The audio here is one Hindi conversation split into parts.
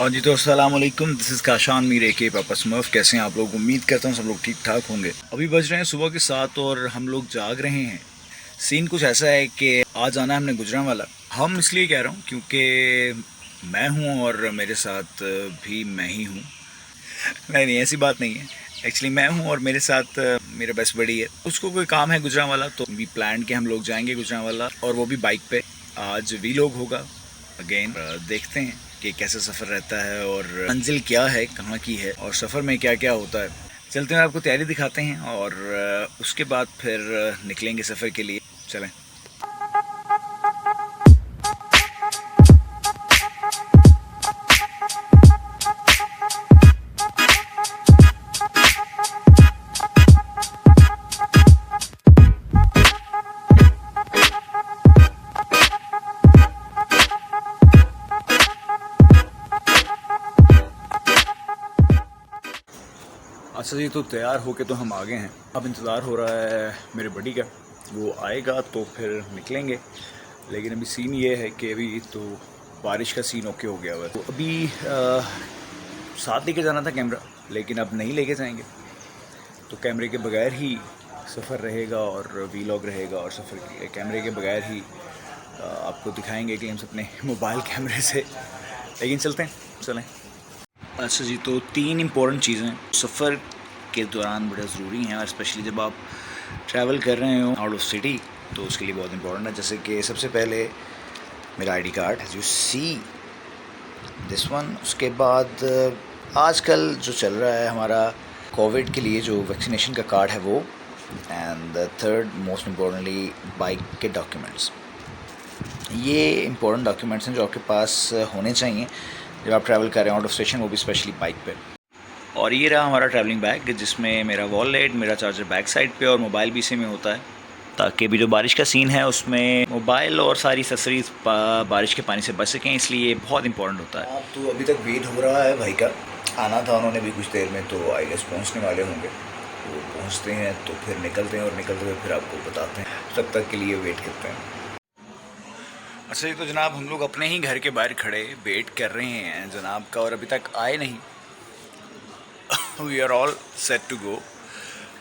और जी तो अस्सलाम वालेकुम, दिस इज़ काशान मीर के पापा स्मर्फ। कैसे हैं आप लोग? उम्मीद करता हूँ सब लोग ठीक ठाक होंगे। अभी बज रहे हैं सुबह के 7 और हम लोग जाग रहे हैं। सीन कुछ ऐसा है कि आज आना है हमने गुजरांवाला। हम इसलिए कह रहा हूँ क्योंकि मैं हूँ और मेरे साथ भी मैं ही हूँ। नहीं, ऐसी बात नहीं है। एक्चुअली मैं हूँ और मेरे साथ मेरा बेस्ट बडी है। उसको कोई काम है गुजरांवाला, तो भी प्लान के हम लोग जाएंगे गुजरांवाला, और वो भी बाइक पे। आज वीलॉग होगा अगेन। देखते हैं कि कैसा सफ़र रहता है और मंजिल क्या है, कहाँ की है, और सफ़र में क्या क्या होता है। चलते हैं, आपको तैयारी दिखाते हैं और उसके बाद फिर निकलेंगे सफ़र के लिए। चलें। अच्छा जी, तो तैयार होके तो हम आ गए हैं। अब इंतज़ार हो रहा है मेरे बडी का, वो आएगा तो फिर निकलेंगे। लेकिन अभी सीन ये है कि अभी तो बारिश का सीन ओके हो गया हुआ है। तो अभी साथ लेके जाना था कैमरा, लेकिन अब नहीं लेके जाएंगे। तो कैमरे के बगैर ही सफ़र रहेगा और वीलॉग रहेगा, और सफ़र के कैमरे के बगैर ही आपको दिखाएंगे कि हम अपने मोबाइल कैमरे से। लेकिन चलते हैं, चलें। अच्छा जी, तो 3 इम्पोर्टेंट चीज़ें सफ़र के दौरान बड़े ज़रूरी हैं, और स्पेशली जब आप ट्रैवल कर रहे हो आउट ऑफ सिटी, तो उसके लिए बहुत इम्पोर्टेंट है। जैसे कि सबसे पहले मेरा ID card, as you see this one. उसके बाद आजकल जो चल रहा है हमारा कोविड के लिए जो वैक्सीनेशन का कार्ड है वो। And third most importantly bike के डॉक्यूमेंट्स। ये इम्पोर्टेंट डॉक्यूमेंट्स हैं जो आपके पास होने चाहिए जब आप ट्रैवल कर रहे हैं आउट ऑफ स्टेशन, वो भी स्पेशली बाइक पे। और ये रहा हमारा ट्रैवलिंग बैग, जिसमें मेरा वॉलेट, मेरा चार्जर बैक साइड पे, और मोबाइल भी इसी में होता है, ताकि भी जो बारिश का सीन है उसमें मोबाइल और सारी एक्सेसरीज बारिश के पानी से बच सकें, इसलिए बहुत इंपॉर्टेंट होता है। तो अभी तक वेट हो रहा है भाई का, आना था उन्होंने भी कुछ देर में, तो आई गेस पहुँचने वाले होंगे। तो पहुँचते हैं तो फिर निकलते हैं, और निकलते हुए फिर आपको बताते हैं। तब तक के लिए वेट करते हैं। अच्छा जी, तो जनाब हम लोग अपने ही घर के बाहर खड़े वेट कर रहे हैं जनाब का, और अभी तक आए नहीं। We are all set to go.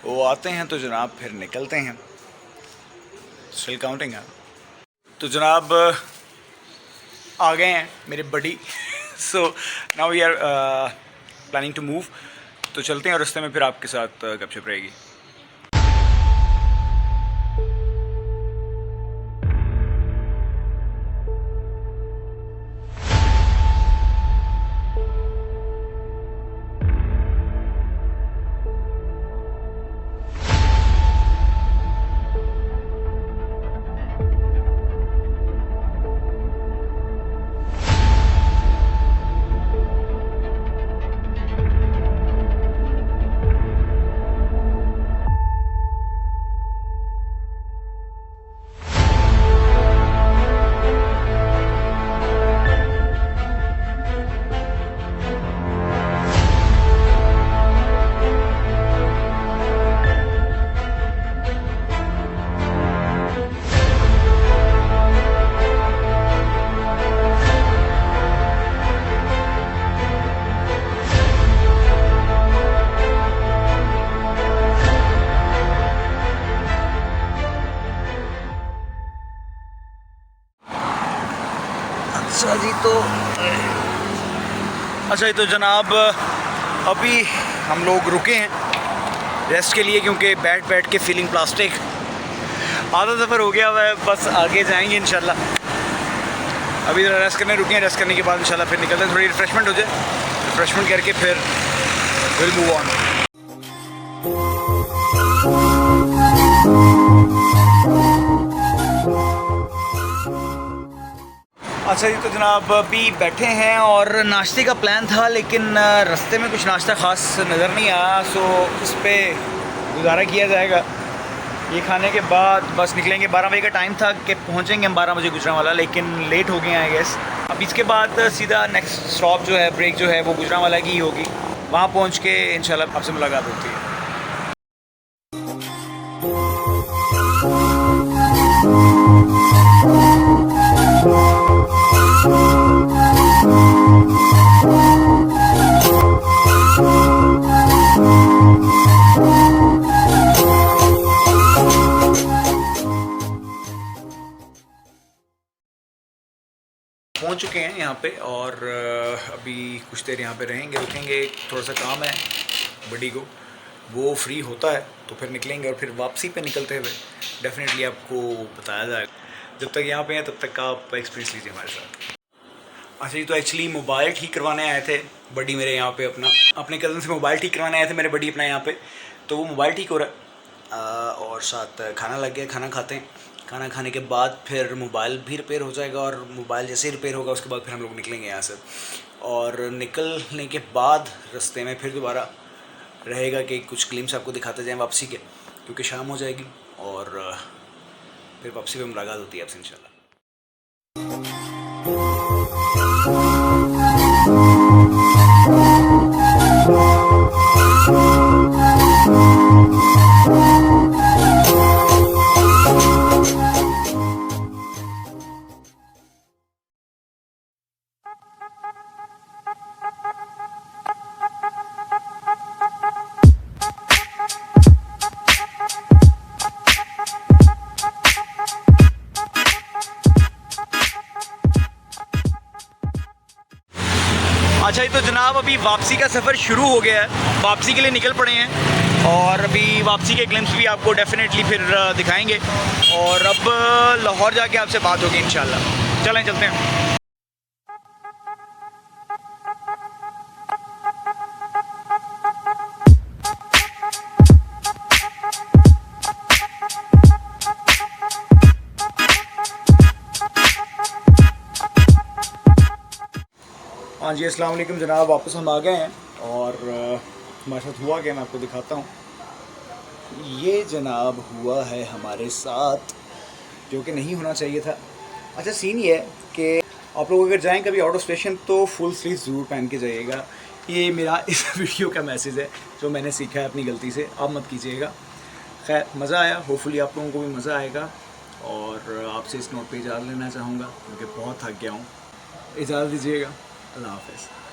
वो आते हैं तो जनाब फिर निकलते हैं। स्टिल काउंटिंग है। तो जनाब आ गए हैं मेरे buddy. So now we are planning to move. तो चलते हैं और रास्ते में फिर आपके साथ गपशप रहेगी। अच्छा जी, तो जनाब अभी हम लोग रुके हैं रेस्ट के लिए, क्योंकि बैठ बैठ के फीलिंग प्लास्टिक। आधा सफ़र हो गया हुआ है, बस आगे जाएंगे इंशाल्लाह। अभी ज़रा रेस्ट करने रुके हैं, रेस्ट करने के बाद इंशाल्लाह फिर निकलते हैं। थोड़ी रिफ़्रेशमेंट हो जाए, रिफ़्रेशमेंट करके फिर विल मूव ऑन। अच्छा जी, तो जनाब अभी बैठे हैं और नाश्ते का प्लान था, लेकिन रास्ते में कुछ नाश्ता ख़ास नज़र नहीं आया, सो इस पर गुजारा किया जाएगा। ये खाने के बाद बस निकलेंगे। 12 बजे का टाइम था कि पहुंचेंगे हम 12 बजे गुजरांवाला, लेकिन लेट हो गए हैं आई गेस। अब इसके बाद सीधा नेक्स्ट स्टॉप जो है, ब्रेक जो है, वो गुजरांवाला की ही होगी। वहाँ पहुँच के इंशाल्लाह आपसे मुलाकात होती है। पहुंच चुके हैं यहाँ पे और अभी कुछ देर यहाँ पे रहेंगे, रुकेंगे। थोड़ा सा काम है बड़ी को, वो फ्री होता है तो फिर निकलेंगे और फिर वापसी पे निकलते हुए डेफिनेटली आपको बताया जाएगा। जब तक यहाँ पे हैं तब तक का आप एक्सपीरियंस लीजिए हमारे साथ। अच्छा जी, तो एक्चुअली मोबाइल ठीक करवाने आए थे बड़ी मेरे यहाँ पे, अपने कज़न से मोबाइल ठीक करवाने आए थे मेरे बड़ी अपना यहाँ पे। तो वो मोबाइल ठीक हो रहा है और साथ खाना लग गया, खाना खाते हैं। खाना खाने के बाद फिर मोबाइल भी रिपेयर हो जाएगा और मोबाइल जैसे ही रिपेयर होगा उसके बाद फिर हम लोग निकलेंगे यहाँ से। और निकलने के बाद रास्ते में फिर दोबारा रहेगा कि कुछ क्लिप्स आपको दिखाते जाएँ वापसी के, क्योंकि शाम हो जाएगी और फिर वापसी पे मुलाकात होती है आपसे इंशाल्लाह। अच्छा जी, तो जनाब अभी वापसी का सफ़र शुरू हो गया है, वापसी के लिए निकल पड़े हैं और अभी वापसी के ग्लिम्स भी आपको डेफिनेटली फिर दिखाएंगे और अब लाहौर जाके आपसे बात होगी इंशाल्लाह। चलें चलते हैं। हाँ जी, अस्सलाम वालेकुम जनाब, वापस हम आ गए हैं और हमारे साथ हुआ क्या मैं आपको दिखाता हूँ। ये जनाब हुआ है हमारे साथ, जो कि नहीं होना चाहिए था। अच्छा, सीन ये है कि आप लोग अगर जाएं कभी आउट ऑफ स्टेशन तो फुल स्लीव ज़रूर पहन के जाइएगा। ये मेरा इस वीडियो का मैसेज है जो मैंने सीखा है अपनी गलती से, आप मत कीजिएगा। खैर, मज़ा आया, होपफुली आप लोगों को भी मज़ा आएगा। और आपसे इस नोट पे इजाज़त लेना चाहूँगा क्योंकि बहुत थक गया हूँ। इजाज़त दीजिएगा, अल्लाह हाफ़िज़।